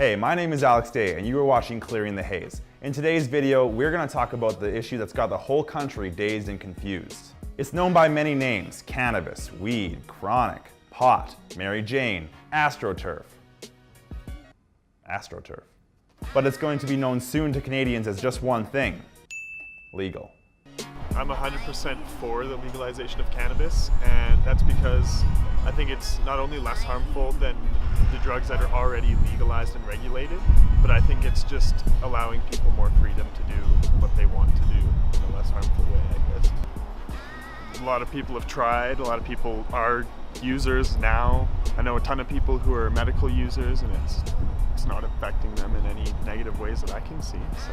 Hey, my name is Alex Day and you are watching Clearing the Haze. In today's video, we're going to talk about the issue that's got the whole country dazed and confused. It's known by many names: cannabis, weed, chronic, pot, Mary Jane, AstroTurf. AstroTurf. But it's going to be known soon to Canadians as just one thing: legal. I'm 100% for the legalization of cannabis, and that's because I think it's not only less harmful than the drugs that are already legalized and regulated, but I think it's just allowing people more freedom to do what they want to do in a less harmful way, I guess. A lot of people have tried, a lot of people are users now. I know a ton of people who are medical users, and it's not affecting them in any negative ways that I can see. So.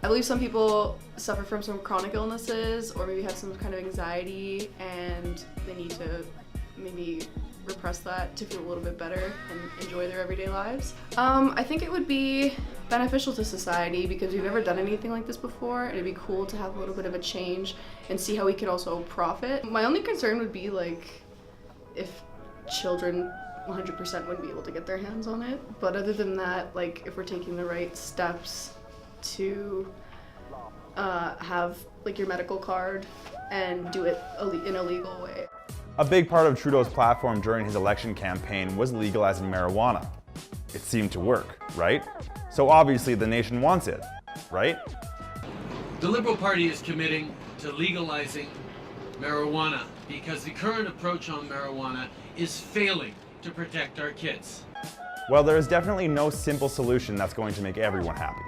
I believe some people suffer from some chronic illnesses or maybe have some kind of anxiety, and they need to maybe repress that to feel a little bit better and enjoy their everyday lives. I think it would be beneficial to society because we've never done anything like this before. It'd be cool to have a little bit of a change and see how we could also profit. My only concern would be like if children 100% wouldn't be able to get their hands on it. But other than that, like if we're taking the right steps to have like your medical card and do it in a legal way. A big part of Trudeau's platform during his election campaign was legalizing marijuana. It seemed to work, right? So obviously the nation wants it, right? The Liberal Party is committing to legalizing marijuana because the current approach on marijuana is failing to protect our kids. Well, there is definitely no simple solution that's going to make everyone happy.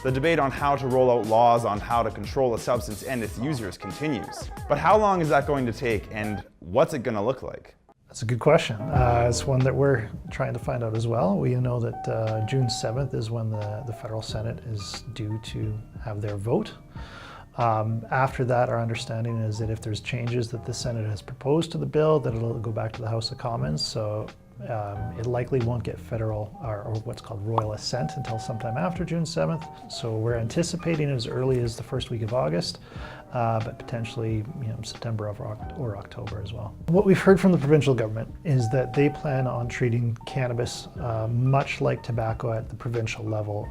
The debate on how to roll out laws on how to control a substance and its users continues. But how long is that going to take, and what's it going to look like? That's a good question. It's one that we're trying to find out as well. We know that June 7th is when the federal Senate is due to have their vote. After that, our understanding is that if there's changes that the Senate has proposed to the bill, that it'll go back to the House of Commons. So it likely won't get federal or what's called royal assent until sometime after June 7th. So we're anticipating as early as the first week of August, but potentially September or October as well. What we've heard from the provincial government is that they plan on treating cannabis much like tobacco at the provincial level,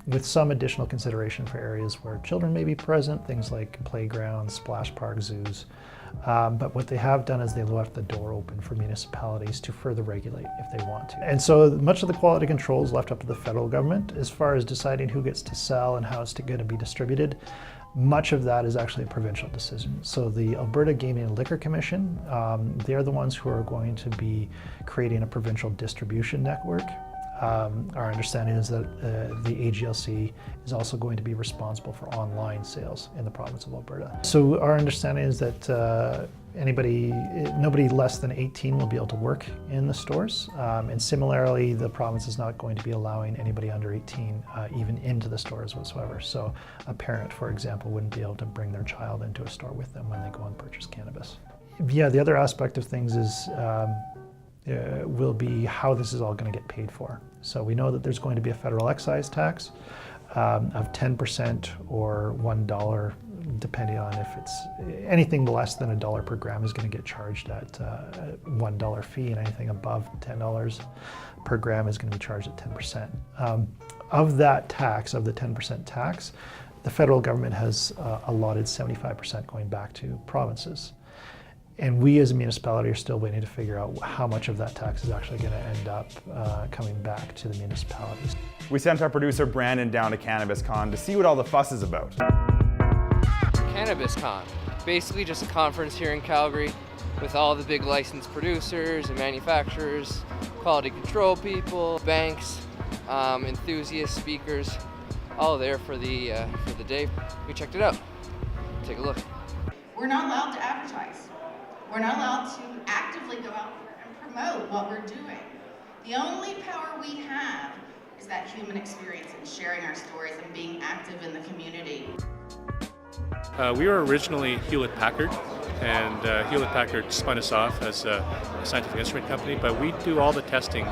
with some additional consideration for areas where children may be present, things like playgrounds, splash parks, zoos. But what they have done is they left the door open for municipalities to further regulate if they want to. And so much of the quality control is left up to the federal government as far as deciding who gets to sell and how it's going to be distributed. Much of that is actually a provincial decision. So the Alberta Gaming and Liquor Commission, they're the ones who are going to be creating a provincial distribution network. Our understanding is that the AGLC is also going to be responsible for online sales in the province of Alberta. So our understanding is that nobody less than 18 will be able to work in the stores. And similarly, the province is not going to be allowing anybody under 18 even into the stores whatsoever. So a parent, for example, wouldn't be able to bring their child into a store with them when they go and purchase cannabis. Yeah, the other aspect of things is will be how this is all going to get paid for. So we know that there's going to be a federal excise tax of 10% or $1, depending on if it's anything less than $1 per gram is going to get charged at a $1 fee, and anything above $10 per gram is going to be charged at 10%. Of that tax, of the 10% tax, the federal government has allotted 75% going back to provinces. And we as a municipality are still waiting to figure out how much of that tax is actually going to end up coming back to the municipalities. We sent our producer Brandon down to Cannabis Con to see what all the fuss is about. Cannabis Con, basically just a conference here in Calgary with all the big licensed producers and manufacturers, quality control people, banks, enthusiasts, speakers, all there for the day. We checked it out. Take a look. We're not allowed to advertise. We're not allowed to actively go out and promote what we're doing. The only power we have is that human experience and sharing our stories and being active in the community. We were originally Hewlett-Packard, and Hewlett-Packard spun us off as a scientific instrument company, but we do all the testing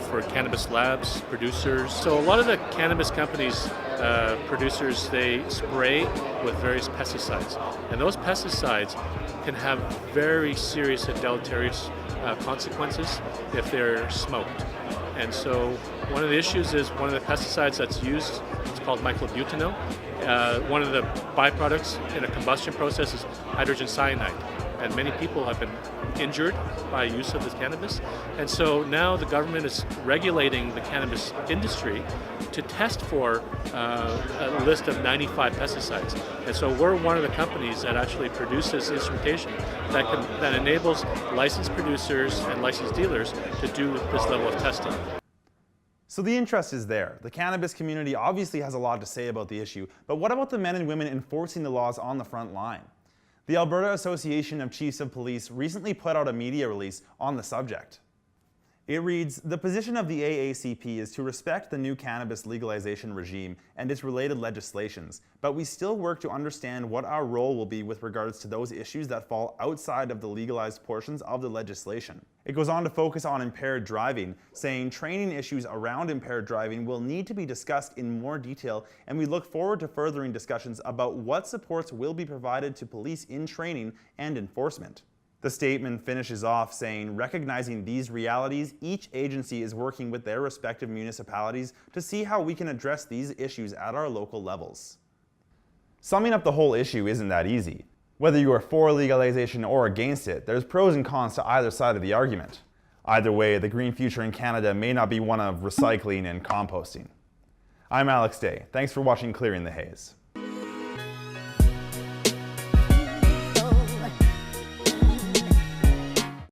for cannabis labs, producers. So a lot of the cannabis companies, producers, they spray with various pesticides, and those pesticides can have very serious and deleterious consequences if they're smoked. And so one of the issues is one of the pesticides that's used, it's called myclobutanil. One of the byproducts in a combustion process is hydrogen cyanide. And many people have been injured by use of this cannabis. And so now the government is regulating the cannabis industry to test for a list of 95 pesticides. And so we're one of the companies that actually produces instrumentation that enables licensed producers and licensed dealers to do this level of testing. So the interest is there. The cannabis community obviously has a lot to say about the issue, but what about the men and women enforcing the laws on the front line? The Alberta Association of Chiefs of Police recently put out a media release on the subject. It reads, "The position of the AACP is to respect the new cannabis legalization regime and its related legislations, but we still work to understand what our role will be with regards to those issues that fall outside of the legalized portions of the legislation." It goes on to focus on impaired driving, saying training issues around impaired driving will need to be discussed in more detail, and we look forward to furthering discussions about what supports will be provided to police in training and enforcement. The statement finishes off saying, recognizing these realities, each agency is working with their respective municipalities to see how we can address these issues at our local levels. Summing up the whole issue isn't that easy. Whether you are for legalization or against it, there's pros and cons to either side of the argument. Either way, the green future in Canada may not be one of recycling and composting. I'm Alex Day. Thanks for watching Clearing the Haze.